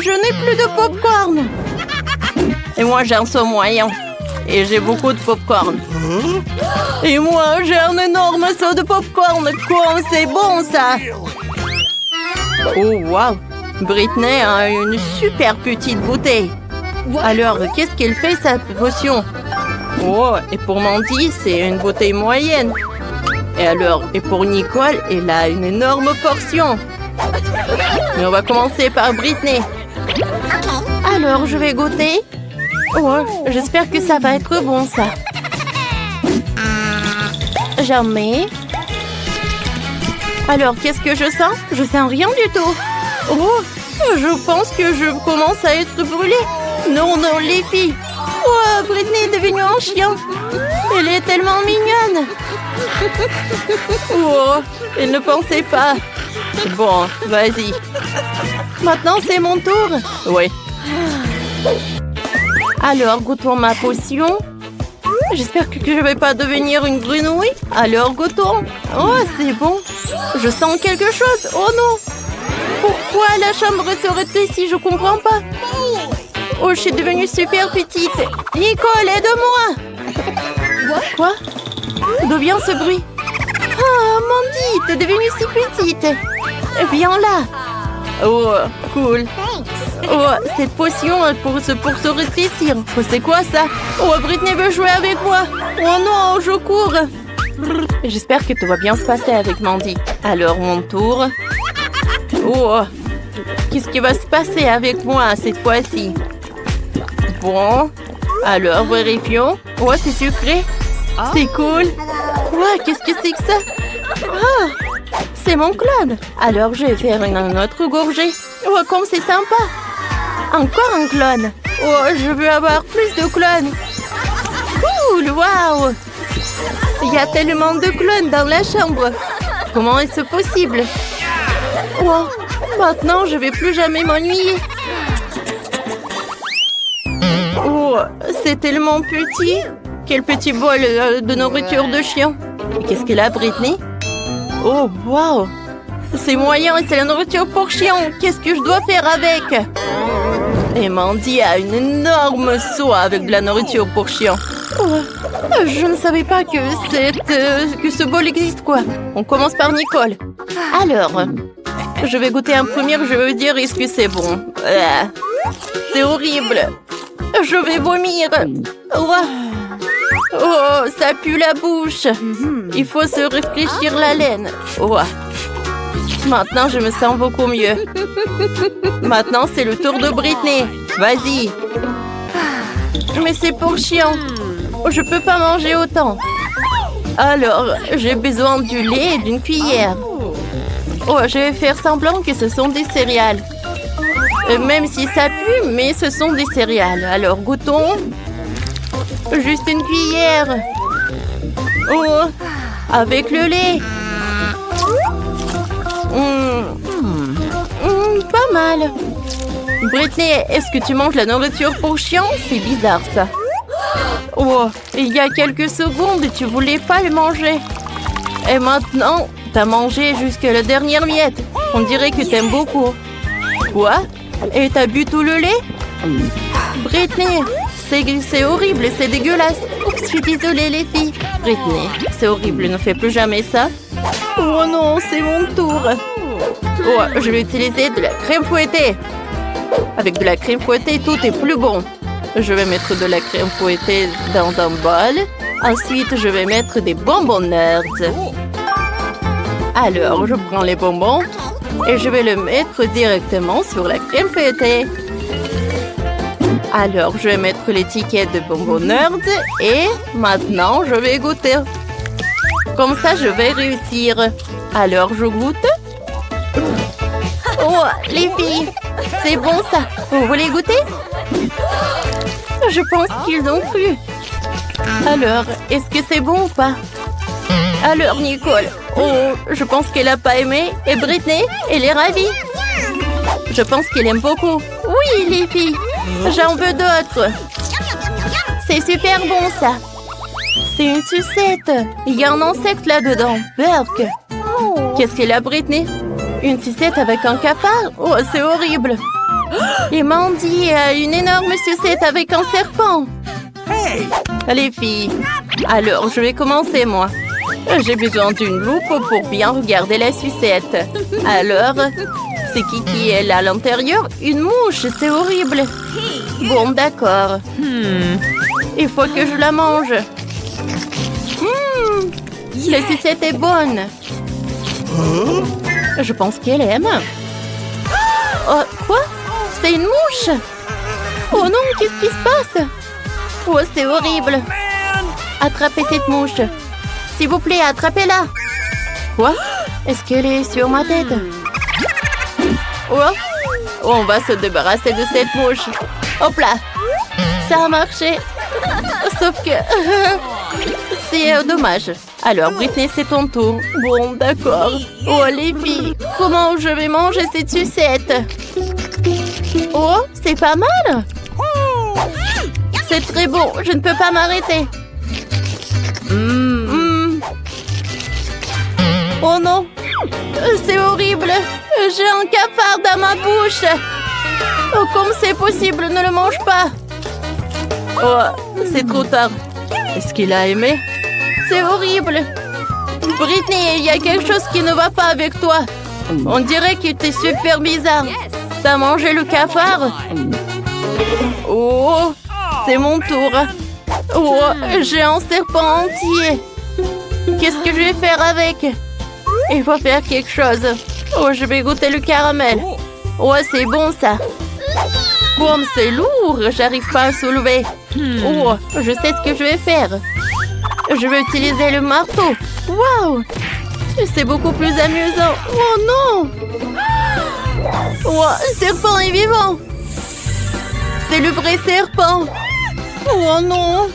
je n'ai plus de popcorn. Et moi, j'ai un seau moyen. Et j'ai beaucoup de popcorn. Et moi, j'ai un énorme seau de popcorn. Comme c'est bon, ça! Oh, wow! Britney a une super petite bouteille. Alors, qu'est-ce qu'elle fait, cette potion? Oh, et pour Mandy, c'est une bouteille moyenne. Et alors, et pour Nicole, elle a une énorme portion. Mais on va commencer par Britney. Alors, je vais goûter. Oh, j'espère que ça va être bon, ça. Jamais. Alors, qu'est-ce que je sens? Je sens rien du tout. Oh, je pense que je commence à être brûlée. Non, non, les filles. Oh, Britney est devenue un chien. Elle est tellement mignonne. Oh, elle ne pensait pas. Bon, vas-y. Maintenant, c'est mon tour. Oui. Alors, goûtons ma potion. J'espère que je ne vais pas devenir une grenouille. Alors, goûtons. Oh, c'est bon. Je sens quelque chose. Oh non. Pourquoi la chambre serait ici? Je comprends pas. Oh, je suis devenue super petite. Nicole, aide-moi. Quoi? D'où vient ce bruit? Ah, Mandy, t'es devenue si petite. Viens là. Oh, cool. Oh, cette potion pour se rétrécir. Oh, c'est quoi ça? Oh, Britney veut jouer avec moi. Oh non, je cours. J'espère que tout va bien se passer avec Mandy. Alors, mon tour. Oh, qu'est-ce qui va se passer avec moi cette fois-ci? Bon, alors vérifions. Oh, c'est sucré. C'est cool. Ouais, qu'est-ce que c'est que ça? Ah, c'est mon clone. Alors, je vais faire une autre gorgée. Oh, comme c'est sympa. Encore un clone. Oh, je veux avoir plus de clones. Cool, waouh. Il y a tellement de clones dans la chambre. Comment est-ce possible? Wow, maintenant, je vais plus jamais m'ennuyer. Oh, c'est tellement petit. Quel petit bol de nourriture de chien. Et qu'est-ce qu'elle a, Britney? Oh, wow. C'est moyen et c'est la nourriture pour chien. Qu'est-ce que je dois faire avec? Et Mandy a une énorme seau avec de la nourriture pour chien. Oh, je ne savais pas que ce bol existe, quoi. On commence par Nicole. Alors, je vais goûter un premier, je veux dire, est-ce que c'est bon? C'est horrible. Je vais vomir. Oh, ça pue la bouche. Il faut se réfléchir la laine. Oh. Maintenant, je me sens beaucoup mieux. Maintenant, c'est le tour de Britney. Vas-y. Mais c'est pour chien. Je peux pas manger autant. Alors, j'ai besoin du lait et d'une cuillère. Oh, je vais faire semblant que ce sont des céréales. Même si ça pue, mais ce sont des céréales. Alors, goûtons. Juste une cuillère. Oh, avec le lait. Pas mal. Britney, est-ce que tu manges la nourriture pour chien? C'est bizarre, ça. Oh, il y a quelques secondes, tu voulais pas le manger. Et maintenant, t'as mangé jusqu'à la dernière miette. On dirait que t'aimes beaucoup. Quoi? Et t'as bu tout le lait? Britney, c'est horrible, c'est dégueulasse. Oups, je suis désolée, les filles. Britney, c'est horrible, ne fais plus jamais ça. Oh non, c'est mon tour. Oh, je vais utiliser de la crème fouettée. Avec de la crème fouettée, tout est plus bon. Je vais mettre de la crème fouettée dans un bol. Ensuite, je vais mettre des bonbons Nerds. Alors, je prends les bonbons et je vais le mettre directement sur la crème fouettée. Alors, je vais mettre l'étiquette de bonbons Nerds et maintenant, je vais goûter. Comme ça, je vais réussir. Alors, je goûte. Oh, les filles, c'est bon ça. Vous voulez goûter? Je pense qu'ils ont cru. Alors, est-ce que c'est bon ou pas? Alors, Nicole, oh, je pense qu'elle n'a pas aimé. Et Britney, elle est ravie. Je pense qu'elle aime beaucoup. Oui, les filles, j'en veux d'autres. C'est super bon ça. C'est une sucette. Il y a un insecte là-dedans. Burk. Qu'est-ce qu'elle a, Britney? Une sucette avec un cafard? Oh, c'est horrible. Et Mandy a une énorme sucette avec un serpent. Les filles, alors je vais commencer moi. J'ai besoin d'une loupe pour bien regarder la sucette. Alors, c'est qui est là à l'intérieur? Une mouche, c'est horrible. Bon, d'accord. Il faut que je la mange. La sucette est bonne. Je pense qu'elle aime. Oh, quoi? C'est une mouche? Oh non, qu'est-ce qui se passe? Oh, c'est horrible. Attrapez cette mouche. S'il vous plaît, attrapez-la. Quoi? Est-ce qu'elle est sur ma tête? Oh, on va se débarrasser de cette mouche. Hop là. Ça a marché. Sauf que... c'est dommage. Alors, Britney, c'est ton tour. Bon, d'accord. Oh, les filles, comment je vais manger cette sucette? Oh, c'est pas mal. C'est très bon, je ne peux pas m'arrêter. Oh non, c'est horrible. J'ai un cafard dans ma bouche. Oh, comme c'est possible, ne le mange pas. Oh, c'est trop tard. Est-ce qu'il a aimé? C'est horrible. Britney, il y a quelque chose qui ne va pas avec toi. On dirait que tu es super bizarre. T'as mangé le cafard? Oh, c'est mon tour. Oh, j'ai un serpent entier. Qu'est-ce que je vais faire avec? Il faut faire quelque chose. Oh, je vais goûter le caramel. Oh, c'est bon ça. Bon, c'est lourd. J'arrive pas à soulever. Oh, je sais ce que je vais faire. Je vais utiliser le marteau. Waouh! C'est beaucoup plus amusant. Oh non! Oh, le serpent est vivant. C'est le vrai serpent. Oh non!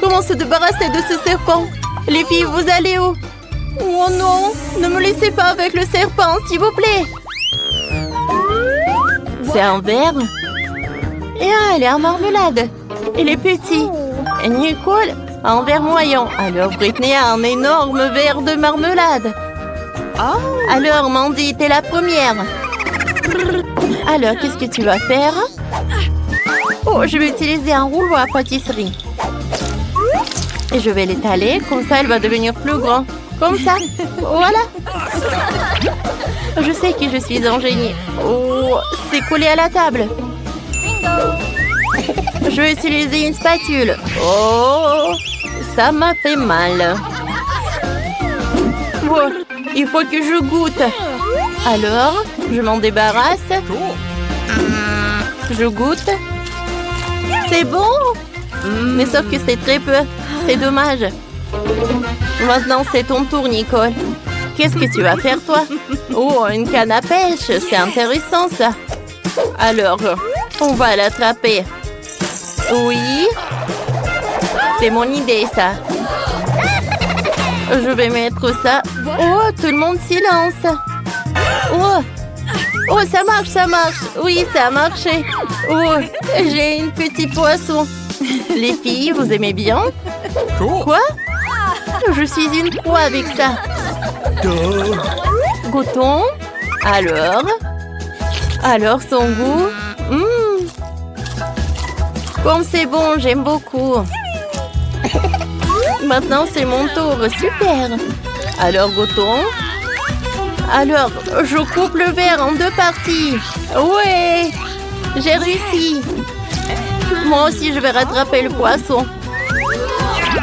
Comment se débarrasser de ce serpent? Les filles, vous allez où? Oh non! Ne me laissez pas avec le serpent, s'il vous plaît. C'est un verre. Et elle est en marmelade. Il est petit. Et Nicole a un verre moyen. Alors Britney a un énorme verre de marmelade. Alors Mandy, t'es la première. Alors, qu'est-ce que tu vas faire? Oh, je vais utiliser un rouleau à pâtisserie. Et je vais l'étaler, comme ça elle va devenir plus grand. Comme ça. Voilà. Je sais que je suis un génie. Oh, c'est collé à la table. Je vais utiliser une spatule. Oh, ça m'a fait mal. Oh, il faut que je goûte. Alors, je m'en débarrasse. Je goûte. C'est bon. Mais sauf que c'est très peu. C'est dommage. Maintenant, c'est ton tour, Nicole. Qu'est-ce que tu vas faire, toi? Oh, une canne à pêche. C'est intéressant, ça. Alors, on va l'attraper. Oui. C'est mon idée, ça. Je vais mettre ça. Oh, tout le monde silence. Oh. Oh, ça marche, ça marche. Oui, ça a marché. Oh, j'ai une petite poisson. Les filles, vous aimez bien? Quoi? Je suis une proie avec ça. Goûtons. Alors, son goût. Comme c'est bon, j'aime beaucoup. Maintenant, c'est mon tour. Super. Alors, goûtons. Alors, je coupe le verre en 2 parties. Ouais, j'ai réussi. Moi aussi, je vais rattraper le poisson.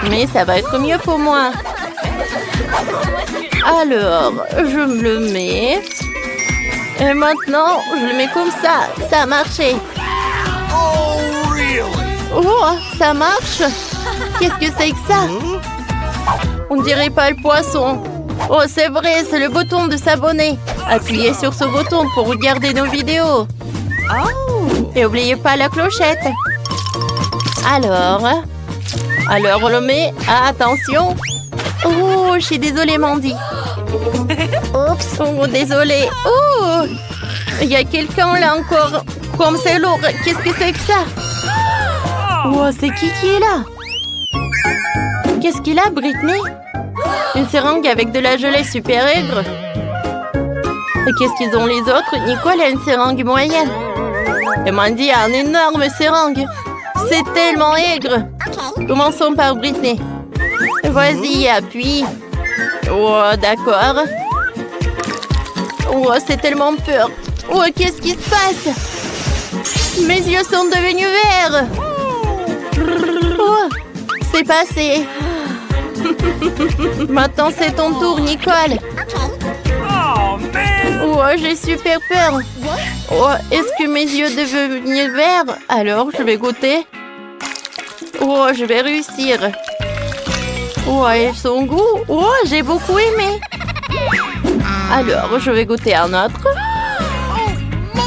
Mais ça va être mieux pour moi. Alors, je me le mets. Et maintenant, je le mets comme ça. Ça a marché. Oh, ça marche. Qu'est-ce que c'est que ça? On dirait pas le poisson. Oh, c'est vrai, c'est le bouton de s'abonner. Appuyez sur ce bouton pour regarder nos vidéos. Et n'oubliez pas la clochette. Alors, on le met. Ah, attention. Oh, je suis désolée, Mandy. Oups, oh, désolée. Oh, il y a quelqu'un là encore. Comme c'est lourd. Qu'est-ce que c'est que ça? Oh, c'est qui est là? Qu'est-ce qu'il a, Britney? Une seringue avec de la gelée super aigre. Qu'est-ce qu'ils ont les autres? Nicole a une seringue moyenne. Et Mandy a un énorme seringue. C'est tellement aigre. Commençons par Britney. Vas-y, appuie. Oh, d'accord. Oh, c'est tellement peur. Oh, qu'est-ce qui se passe? Mes yeux sont devenus verts. Oh, c'est passé. Maintenant, c'est ton tour, Nicole. Oh, j'ai super peur. Oh, est-ce que mes yeux deviennent verts? Alors, je vais goûter. Oh, je vais réussir. Oh, et son goût. Oh, j'ai beaucoup aimé. Alors, je vais goûter un autre.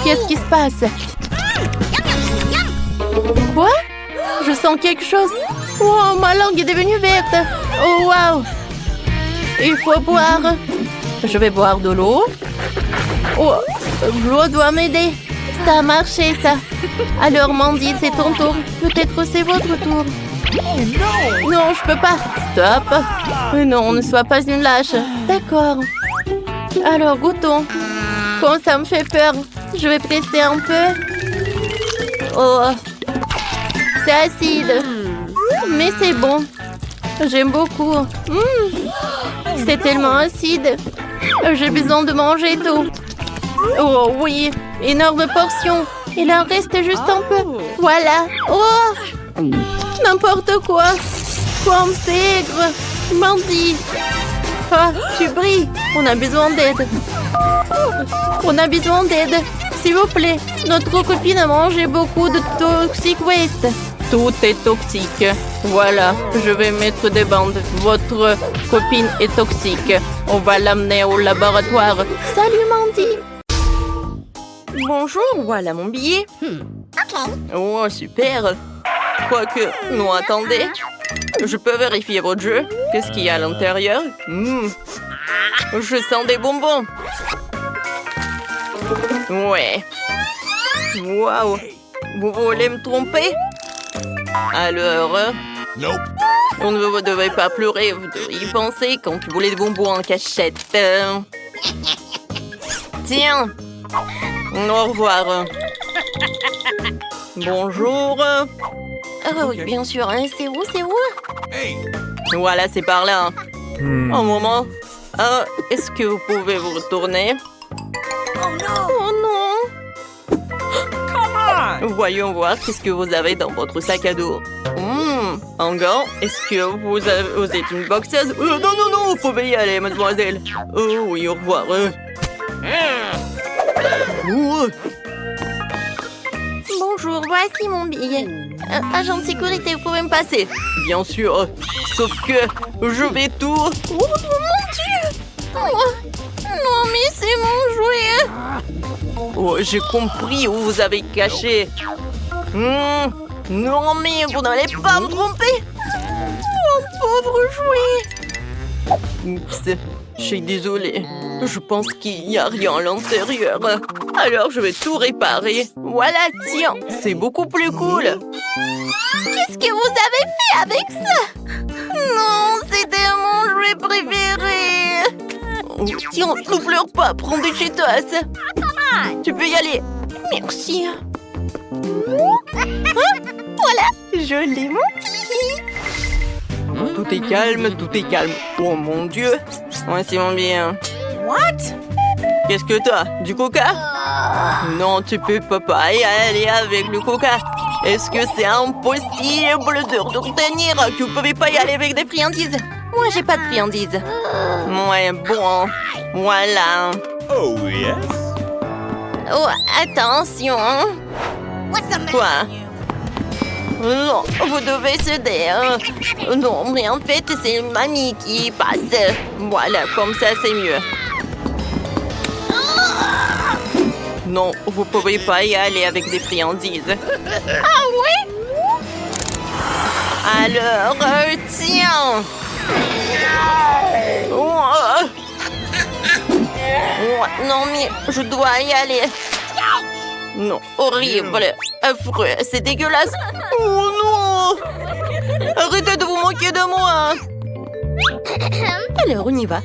Qu'est-ce qui se passe? Quoi? Je sens quelque chose. Oh, ma langue est devenue verte. Oh, waouh. Il faut boire. Je vais boire de l'eau. Oh, l'eau doit m'aider. Ça a marché, ça. Alors, Mandy, c'est ton tour. Peut-être c'est votre tour. Non, je peux pas. Stop. Non, ne sois pas une lâche. D'accord. Alors, goûtons. Comme ça me fait peur. Je vais presser un peu. Oh, c'est acide. Mais c'est bon. J'aime beaucoup. C'est tellement acide. J'ai besoin de manger tout. Oh oui, énorme portion. Il en reste juste un peu. Voilà. Oh, n'importe quoi. Comme c'est aigre. Mandy. Ah, tu brilles. On a besoin d'aide. On a besoin d'aide. S'il vous plaît. Notre copine a mangé beaucoup de toxic waste. Tout est toxique. Voilà, je vais mettre des bandes. Votre copine est toxique. On va l'amener au laboratoire. Salut, Mandy. Bonjour, voilà mon billet. Oh, super. Quoique, non, attendez. Je peux vérifier votre jeu. Qu'est-ce qu'il y a à l'intérieur? Je sens des bonbons. Ouais. Waouh. Vous voulez me tromper? Alors, on ne devait pas pleurer, vous devriez y penser quand tu voulais des bonbons en cachette. Tiens, au revoir. Bonjour. Ah oui, bien sûr, hein, c'est où? Voilà, c'est par là. Un moment. Est-ce que vous pouvez vous retourner? Oh non. Voyons voir qu'est-ce que vous avez dans votre sac à dos. Un gant. Est-ce que vous êtes une boxeuse? Non, vous pouvez y aller, mademoiselle. Oh oui, au revoir. Bonjour, voici mon billet. Agent de sécurité, vous pouvez me passer? Bien sûr, sauf que je vais tout... Oh mon Dieu! Oh, non, mais c'est mon jouet! Oh, j'ai compris où vous avez caché. Non, mais vous n'allez pas me tromper. Mon pauvre jouet. Oups, je suis désolée. Je pense qu'il n'y a rien à l'intérieur. Alors, je vais tout réparer. Voilà, tiens, c'est beaucoup plus cool. Qu'est-ce que vous avez fait avec ça? Non, c'était mon jouet préféré. Oh, tiens, ne pleure pas, prends des Cheetos. Tu peux y aller. Merci. Voilà, je l'ai monté. Tout est calme, tout est calme. Oh mon Dieu. Ouais, c'est mon bien. What? Qu'est-ce que t'as? Du coca? Non, tu peux pas y aller avec le coca. Est-ce que c'est impossible de retenir que vous pouvez pas y aller avec des friandises? Moi, j'ai pas de friandises. Ouais, bon. Voilà. Oh, yes. Oh, attention. Quoi? Non, vous devez céder. Non, mais en fait, c'est mamie qui passe. Voilà, comme ça, c'est mieux. Non, vous pouvez pas y aller avec des friandises. Ah oui? Alors, tiens. Non, mais je dois y aller. Non, horrible, affreux, c'est dégueulasse. Oh non! Arrêtez de vous moquer de moi. Alors, on y va.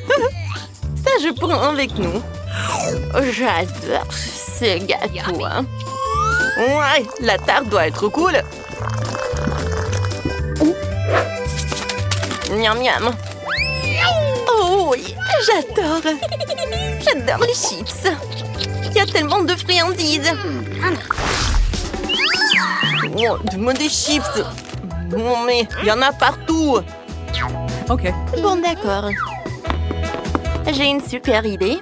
Ça, je prends avec nous. J'adore ce gâteau. Hein. Ouais, la tarte doit être cool. Miam miam. Oh oui, j'adore. J'adore les chips. Il y a tellement de friandises. Oh, donne-moi des chips. Non mais, il y en a partout. Ok. Bon, d'accord. J'ai une super idée.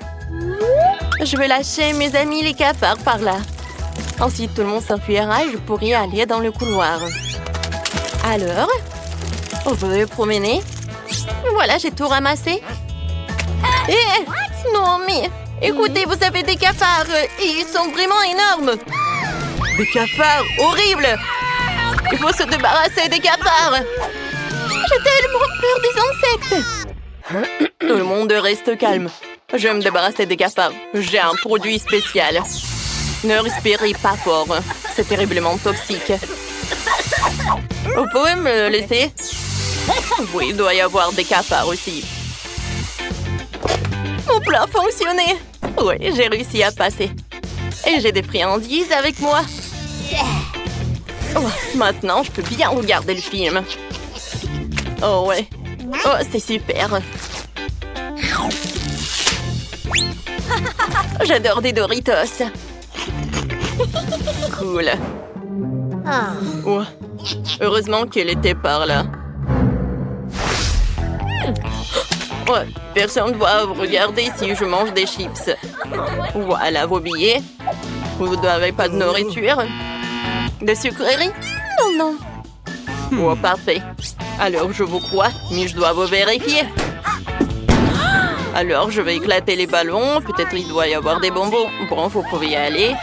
Je vais lâcher mes amis les cafards par là. Ensuite, tout le monde s'enfuira et je pourrai aller dans le couloir. Alors, on peut promener. Voilà, j'ai tout ramassé. Non, mais écoutez, vous avez des cafards et ils sont vraiment énormes. Des cafards horribles. Il faut se débarrasser des cafards. J'ai tellement peur des insectes. Tout le monde reste calme. Je vais me débarrasser des cafards. J'ai un produit spécial. Ne respirez pas fort. C'est terriblement toxique. Vous pouvez me le laisser? Oui, il doit y avoir des cafards aussi. Mon plan a fonctionné. Oui, j'ai réussi à passer. Et j'ai des friandises avec moi. Oh, maintenant, je peux bien regarder le film. Oh ouais. Oh, c'est super. J'adore des Doritos. Cool. Oh, heureusement qu'elle était par là. Ouais, personne ne doit regarder si je mange des chips. Voilà vos billets. Vous n'avez pas de nourriture? De sucreries? Non, non. Oh, parfait. Alors, je vous crois, mais je dois vous vérifier. Alors, je vais éclater les ballons. Peut-être il doit y avoir des bonbons. Bon, vous pouvez y aller.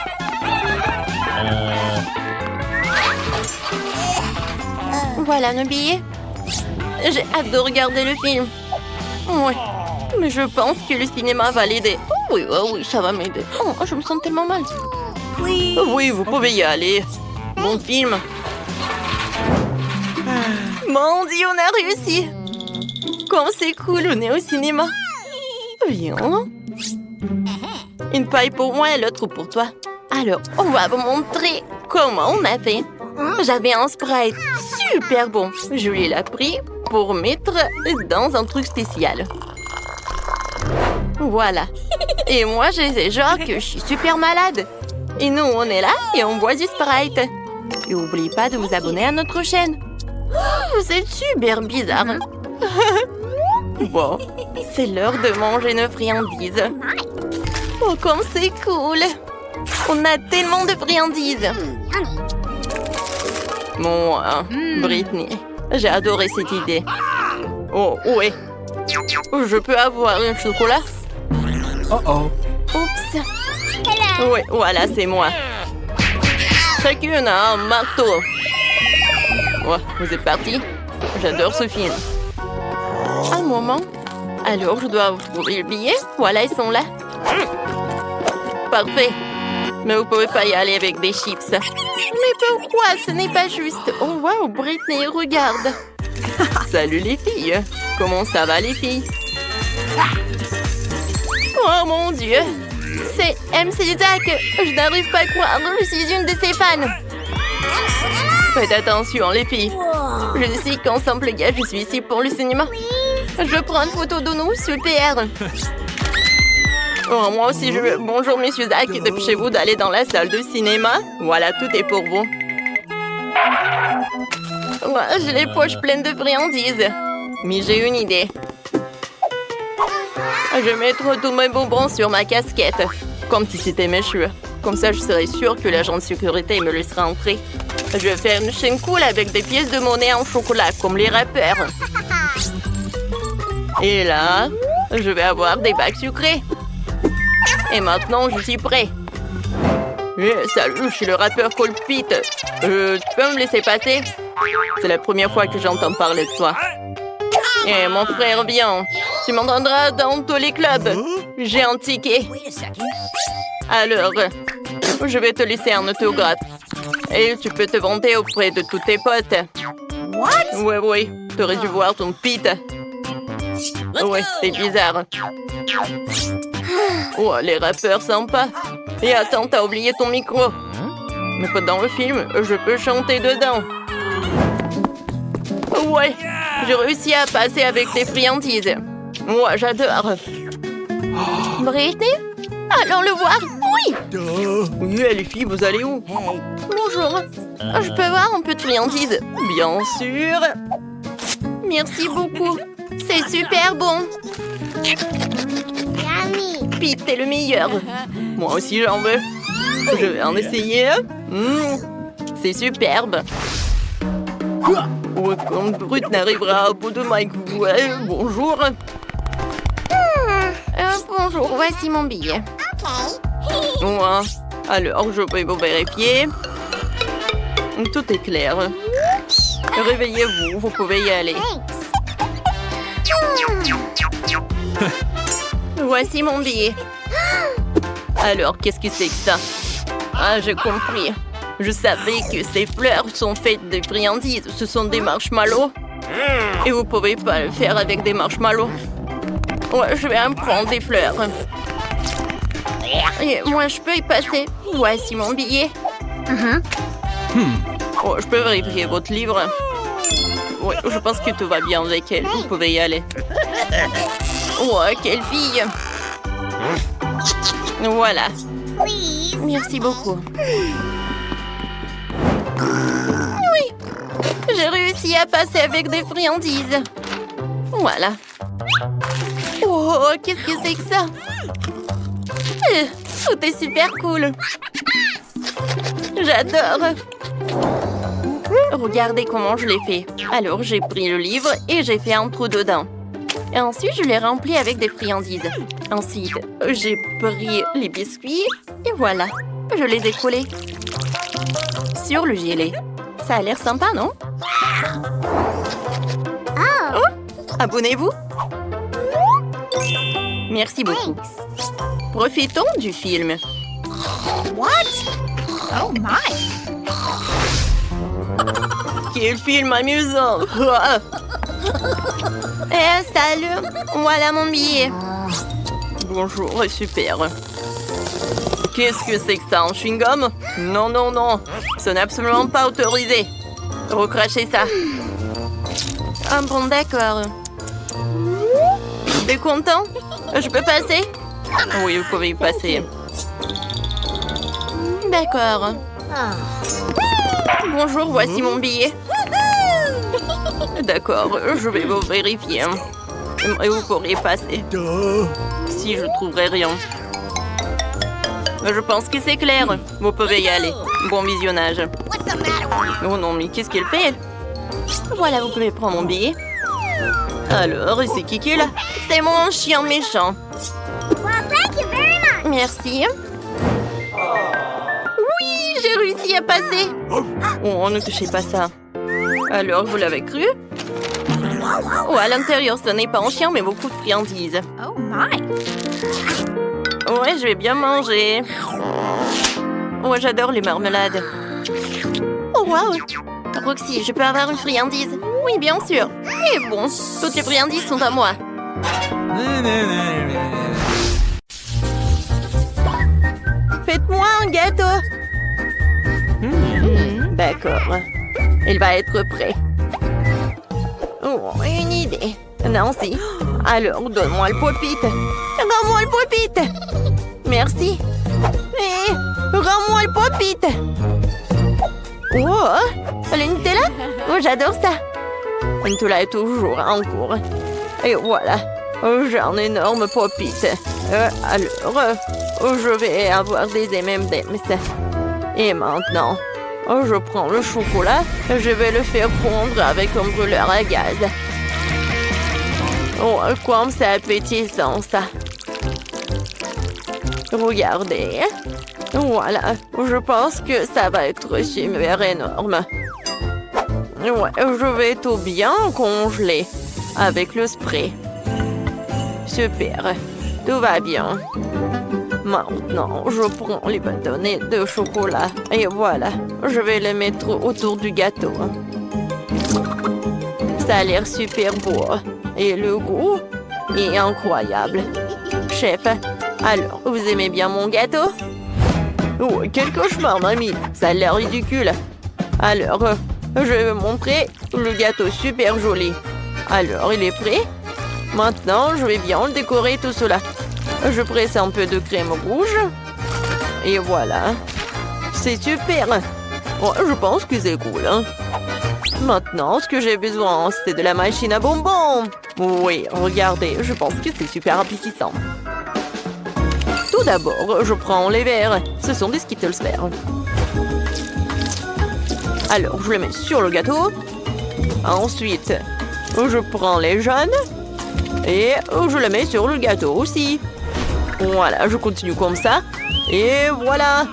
Voilà nos billets. J'ai hâte de regarder le film. Ouais, mais je pense que le cinéma va l'aider. Oh oui, ça va m'aider. Oh, je me sens tellement mal. Oui, vous pouvez y aller. Bon film. Mon Dieu, on a réussi. Comme c'est cool, on est au cinéma. Viens. Une paille pour moi et l'autre pour toi. Alors, on va vous montrer comment on a fait. J'avais un Sprite super bon. Je lui l'ai pris pour mettre dans un truc spécial. Voilà. Et moi, je sais genre que je suis super malade. Et nous, on est là et on boit du Sprite. Et n'oubliez pas de vous abonner à notre chaîne. Oh, vous êtes super bizarre. Bon, c'est l'heure de manger nos friandises. Oh, comme c'est cool. On a tellement de friandises. Bon, Brittany, j'ai adoré cette idée. Oh, ouais. Je peux avoir un chocolat? Oh. Oups. Oui, voilà, c'est moi. Chacune a un marteau. Oh, vous êtes partis? J'adore ce film. Un moment. Alors, je dois trouver le billet. Voilà, ils sont là. Parfait. Mais vous pouvez pas y aller avec des chips. Mais pourquoi? Ce n'est pas juste. Oh, wow, Brittany, regarde. Salut les filles. Comment ça va les filles? Oh mon Dieu. C'est MC Zach. Je n'arrive pas à croire. Je suis une de ses fans. Faites attention les filles. Je suis qu'ensemble les gars, je suis ici pour le cinéma. Je prends une photo de nous, super. Oh, moi aussi je veux. Bonjour monsieur Zach, dépêchez-vous d'aller dans la salle de cinéma. Voilà, tout est pour vous. Ouais, j'ai les poches pleines de friandises. Mais j'ai une idée. Je vais mettre tous mes bonbons sur ma casquette. Comme si c'était mes cheveux. Comme ça, je serai sûre que l'agent de sécurité me laissera entrer. Je vais faire une chaîne cool avec des pièces de monnaie en chocolat, comme les rappeurs. Et là, je vais avoir des bagues sucrées. Et maintenant, je suis prêt. Salut, je suis le rappeur Colpit. Tu peux me laisser passer? C'est la première fois que j'entends parler de toi. Et mon frère, viens. Tu m'entendras dans tous les clubs. J'ai un ticket. Alors, je vais te laisser un autographe. Et tu peux te vanter auprès de tous tes potes. Oui, t'aurais dû voir ton pit. Ouais, c'est bizarre. Oh, les rappeurs sympas. Et attends, t'as oublié ton micro. Mais pas dans le film, je peux chanter dedans. Ouais, j'ai réussi à passer avec tes friandises. Moi, j'adore. Britney? Allons le voir. Oui. Oui, les filles, vous allez où? Bonjour. Je peux avoir un peu de friandises? Bien sûr. Merci beaucoup. C'est super bon. Pete, t'es le meilleur. Moi aussi, j'en veux. Je vais en essayer. C'est superbe. Oh, quand Brut n'arrivera au bout de Mike. Ouais, bonjour. Bonjour, voici mon billet. Ouais. Alors, je vais vous vérifier. Tout est clair. Réveillez-vous, vous pouvez y aller. Voici mon billet. Alors, qu'est-ce que c'est que ça? Ah, j'ai compris. Je savais que ces fleurs sont faites de friandises. Ce sont des marshmallows. Et vous pouvez pas le faire avec des marshmallows. Ouais, je vais en prendre des fleurs. Et moi, je peux y passer. Voici mon billet. Oh, je peux vérifier votre livre? Oui, je pense que tout va bien avec elle. Vous pouvez y aller. Oh, quelle fille! Voilà. Merci beaucoup. Oui, j'ai réussi à passer avec des friandises. Voilà. Oh, qu'est-ce que c'est que ça? Tout est super cool. J'adore. Regardez comment je l'ai fait. Alors, j'ai pris le livre et j'ai fait un trou dedans. Et ensuite, je l'ai rempli avec des friandises. Ensuite, j'ai pris les biscuits et voilà. Je les ai collés sur le gilet. Ça a l'air sympa, non? Oh, abonnez-vous. Merci beaucoup. Profitons du film. What? Oh my! Quel film amusant! Salut! Voilà mon billet. Bonjour, super. Qu'est-ce que c'est que ça, un chewing-gum? Non, non, non. Ce n'est absolument pas autorisé. Recrachez ça. Ah bon, d'accord. T'es content? Je peux passer? Oui, vous pouvez y passer. D'accord. Bonjour, voici mon billet. D'accord, je vais vous vérifier. Et vous pourriez passer. Si je trouverai rien. Je pense que c'est clair. Vous pouvez y aller. Bon visionnage. Oh non, mais qu'est-ce qu'elle fait? Voilà, vous pouvez prendre mon billet. Alors, c'est qui est là? C'est mon chien méchant. Merci. Oui, j'ai réussi à passer. Oh, ne touchez pas ça. Alors, vous l'avez cru? Oh, à l'intérieur, ce n'est pas un chien, mais beaucoup de friandises. Oh my! Ouais, je vais bien manger. Ouais, j'adore les marmelades. Oh, wow! Roxy, je peux avoir une friandise? Oui, bien sûr. Et bon, toutes les friandises sont à moi. Faites-moi un gâteau. D'accord. Il va être prêt. Oh, une idée. Nancy, alors donne-moi le pop-it. Rends-moi le pop-it. Merci. Et rends-moi le pop-it. Oh, le Nutella? Oh, j'adore ça. Le Nutella est toujours en cours. Et voilà, j'ai un énorme pop-it. Alors, je vais avoir des M&M's. Et maintenant, je prends le chocolat, je vais le faire fondre avec un brûleur à gaz. Oh, comme c'est appétissant, ça. Regardez. Voilà, je pense que ça va être super énorme. Ouais, je vais tout bien congeler avec le spray. Super, tout va bien. Maintenant, je prends les bâtonnets de chocolat et voilà, je vais les mettre autour du gâteau. Ça a l'air super beau et le goût est incroyable. Chef, Alors, vous aimez bien mon gâteau? Oh, quel cauchemar, mamie. Ça a l'air ridicule. Alors, je vais vous montrer le gâteau super joli. Alors, il est prêt? Maintenant, je vais bien le décorer tout cela. Je presse un peu de crème rouge. Et voilà. C'est super. Oh, je pense que c'est cool. Hein? Maintenant, ce que j'ai besoin, c'est de la machine à bonbons. Oui, regardez, je pense que c'est super appétissant. Tout d'abord, je prends les verres. Ce sont des Skittles verts. Alors, je les mets sur le gâteau. Ensuite, je prends les jaunes. Et je les mets sur le gâteau aussi. Voilà, je continue comme ça. Et voilà.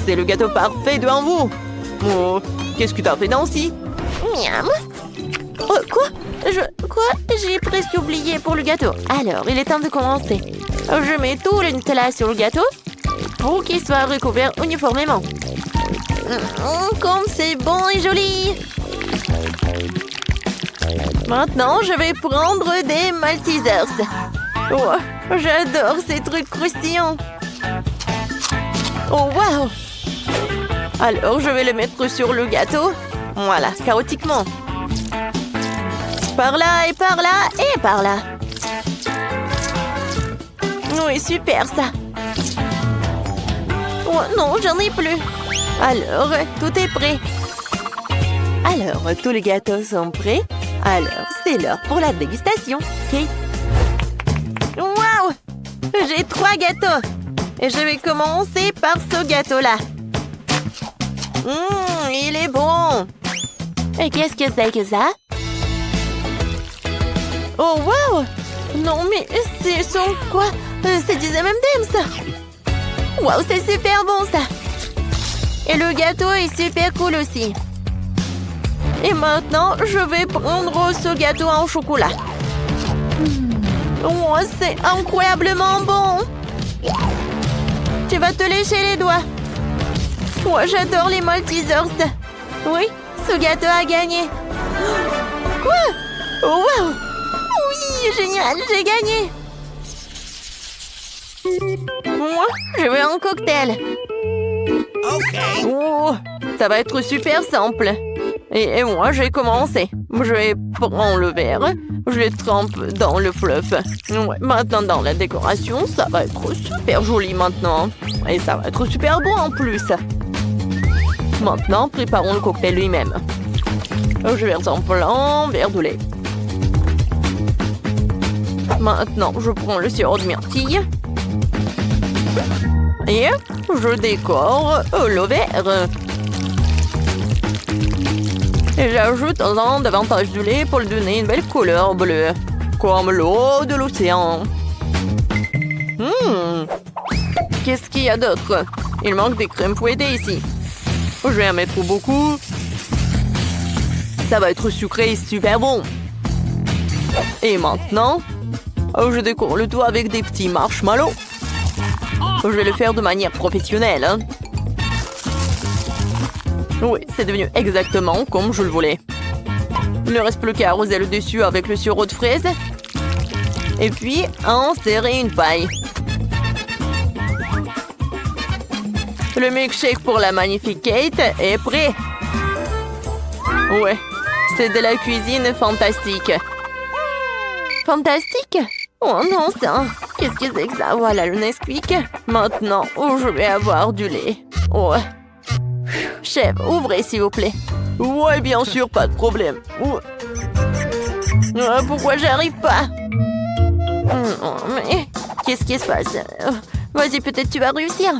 C'est le gâteau parfait devant vous. Oh, qu'est-ce que t'as fait, Nancy? Miam. Oh, quoi? J'ai presque oublié pour le gâteau. Alors, il est temps de commencer. Je mets tout le Nutella sur le gâteau pour qu'il soit recouvert uniformément. Comme c'est bon et joli! Maintenant, je vais prendre des Maltesers. Oh, j'adore ces trucs croustillants. Oh, wow! Alors, je vais les mettre sur le gâteau. Voilà, chaotiquement. Par là et par là et par là. Oui, super ça. Oh non, j'en ai plus. Alors, tout est prêt. Alors, tous les gâteaux sont prêts. Alors, c'est l'heure pour la dégustation. Ok. Waouh! J'ai 3 gâteaux. Et je vais commencer par ce gâteau-là. Il est bon. Et qu'est-ce que c'est que ça? Oh, waouh! Non, mais ce sont quoi? C'est des M&M's, ça! Waouh, c'est super bon, ça! Et le gâteau est super cool aussi. Et maintenant, je vais prendre ce gâteau en chocolat. Oh, c'est incroyablement bon! Tu vas te lécher les doigts. Moi, j'adore les Maltesers. Oui, ce gâteau a gagné. Quoi? Oh, wow! Oui, génial, j'ai gagné. Moi, je veux un cocktail. OK. Oh, ça va être super simple. Et moi, j'ai commencé. Je vais prendre le verre. Je le trempe dans le fluff. Ouais, maintenant, dans la décoration, ça va être super joli maintenant. Et ça va être super bon en plus. Maintenant, préparons le cocktail lui-même. Je verse un blanc, verre de lait. Maintenant, je prends le sirop de myrtille. Et je décore le verre. Et j'ajoute davantage de lait pour lui donner une belle couleur bleue. Comme l'eau de l'océan. Qu'est-ce qu'il y a d'autre? Il manque des crèmes fouettées ici. Je vais en mettre beaucoup. Ça va être sucré et super bon. Et maintenant, je décore le tout avec des petits marshmallows. Je vais le faire de manière professionnelle. Hein. Oui, c'est devenu exactement comme je le voulais. Il ne reste plus qu'à arroser le dessus avec le sirop de fraise. Et puis, insérer une paille. Le milkshake pour la magnifique Kate est prêt. Ouais, c'est de la cuisine fantastique. Fantastique? Oh non, ça. Qu'est-ce que c'est que ça? Voilà le Nesquik. Maintenant, je vais avoir du lait. Oh. Chef, ouvrez s'il vous plaît. Ouais, bien sûr, pas de problème. Pourquoi j'arrive pas? Mais qu'est-ce qui se passe? Vas-y, peut-être tu vas réussir.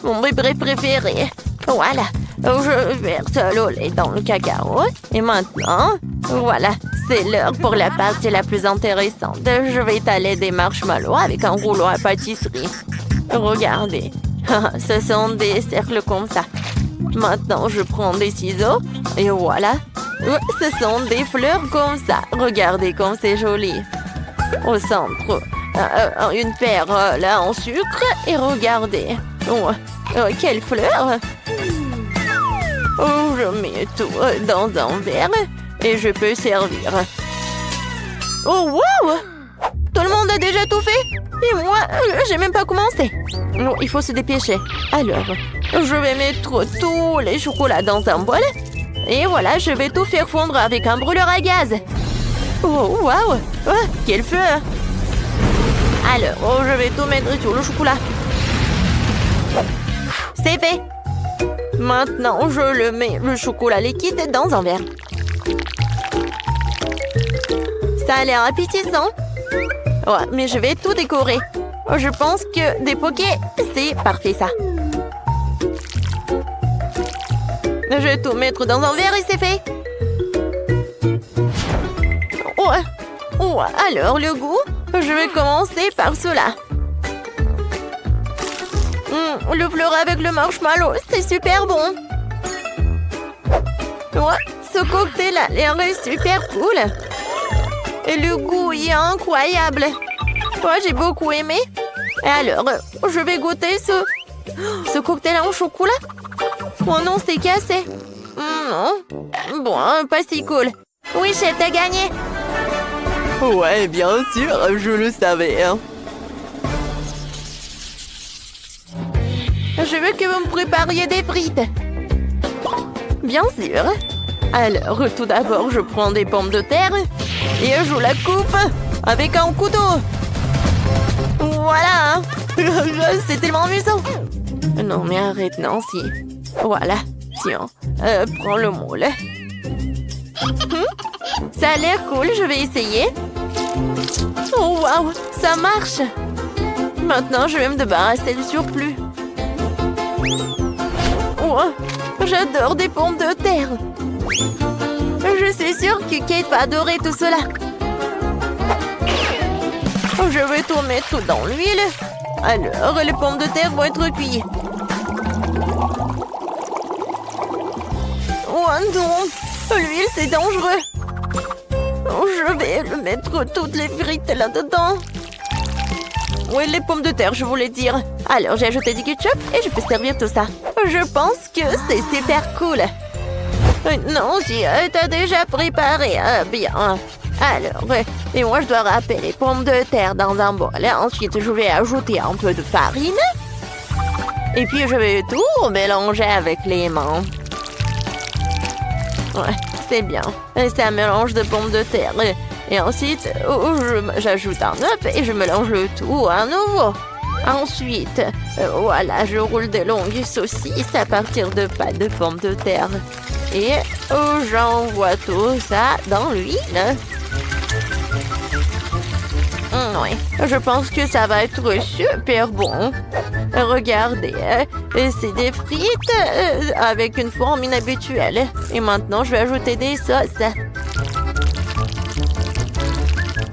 Mon bébé préféré. Voilà. Je verse le lait dans le cacao. Et maintenant, voilà, c'est l'heure pour la partie la plus intéressante. Je vais étaler des marshmallows avec un rouleau à pâtisserie. Regardez. Ce sont des cercles comme ça. Maintenant, je prends des ciseaux. Et voilà. Ce sont des fleurs comme ça. Regardez comme c'est joli. Au centre, une paire là en sucre. Et regardez. Quelle fleur! Je mets tout dans un verre et je peux servir. Oh, wow! Tout le monde monde a déjà tout fait. Et moi, j'ai même pas commencé. Non, il faut se dépêcher. Alors, je vais mettre tous les chocolats dans un bol. Et voilà, je vais tout faire fondre avec un brûleur à gaz. Oh, waouh! Oh, quel feu! Alors, je vais tout mettre sur le chocolat. C'est fait. Maintenant, je le mets le chocolat liquide dans un verre. Ça a l'air appétissant. Ouais, mais je vais tout décorer. Je pense que des pokés, c'est parfait ça. Je vais tout mettre dans un verre et c'est fait. Ouais. Ouais, alors le goût, je vais commencer par cela. Le fleur avec le marshmallow, c'est super bon. Ouais, ce cocktail a l'air super cool. Et le goût est incroyable. Ouais, j'ai beaucoup aimé. Alors, je vais goûter ce cocktail en chocolat. Oh non, c'est cassé. Non. Bon, pas si cool. Oui, chef, t'as gagné. Ouais, bien sûr, je le savais. Je veux que vous me prépariez des frites. Bien sûr. Alors, tout d'abord, je prends des pommes de terre et je la coupe avec un couteau. Voilà. C'est tellement amusant. Non, mais arrête, Nancy. Voilà. Tiens, prends le moule. Ça a l'air cool, je vais essayer. Oh, waouh, ça marche. Maintenant, je vais me débarrasser du surplus. Oh, j'adore des pommes de terre. Je suis sûre que Kate va adorer tout cela. Je vais tout mettre dans l'huile. Alors, les pommes de terre vont être cuites. Oh non, l'huile c'est dangereux. Je vais mettre toutes les frites là-dedans. Oui, les pommes de terre, je voulais dire. Alors, j'ai ajouté du ketchup et je peux servir tout ça. Je pense que c'est super cool. Non, si t'as déjà préparé bien. Alors, et moi, je dois râper les pommes de terre dans un bol. Ensuite, je vais ajouter un peu de farine. Et puis, je vais tout mélanger avec les mains. Ouais, c'est bien. C'est un mélange de pommes de terre. Et ensuite, j'ajoute un œuf et je mélange le tout à nouveau. Ensuite, voilà, je roule de longues saucisses à partir de pâte de pommes de terre. Et j'envoie tout ça dans l'huile. Oui, je pense que ça va être super bon. Regardez, c'est des frites avec une forme inhabituelle. Et maintenant, je vais ajouter des sauces.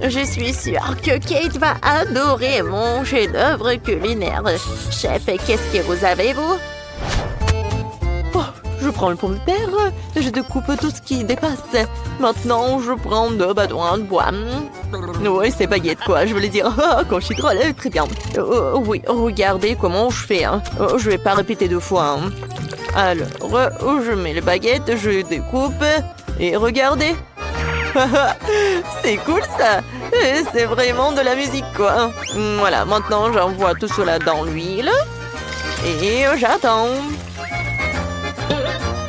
Je suis sûre que Kate va adorer mon chef-d'œuvre culinaire. Chef, qu'est-ce que vous avez, vous? Oh, je prends une pomme de terre, je découpe tout ce qui dépasse. Maintenant, je prends 2 bâtons de bois. Oui, c'est baguette, quoi, je voulais dire. Quand je suis drôle, très bien. Oui, regardez comment je fais. Je vais pas répéter 2 fois. Alors, je mets les baguettes, je découpe. Et regardez. C'est cool, ça. C'est vraiment de la musique, quoi. Voilà, maintenant, j'envoie tout cela dans l'huile. Et j'attends.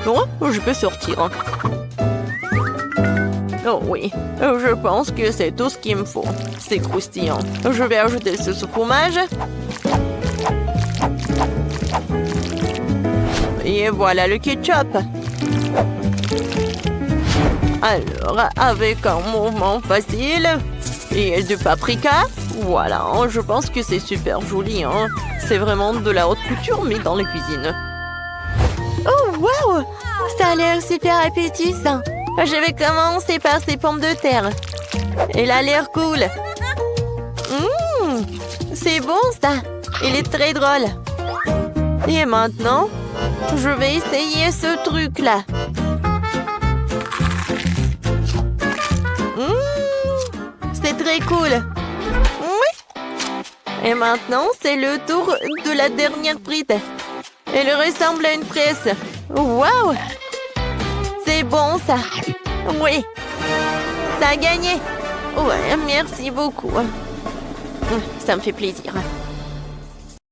Oh, je peux sortir. Oh oui, je pense que c'est tout ce qu'il me faut. C'est croustillant. Je vais ajouter ce fromage. Et voilà le ketchup. Alors, avec un mouvement facile et du paprika, voilà, je pense que c'est super joli. C'est vraiment de la haute couture, mais dans la cuisine. Oh, wow! Ça a l'air super appétissant. Je vais commencer par ces pommes de terre. Elle a l'air cool. C'est bon, ça. Il est très drôle. Et maintenant, je vais essayer ce truc-là. C'est très cool. Oui. Et maintenant, c'est le tour de la dernière frite. Elle ressemble à une presse. Waouh! C'est bon, ça. Oui. Ça a gagné. Ouais, merci beaucoup. Ça me fait plaisir.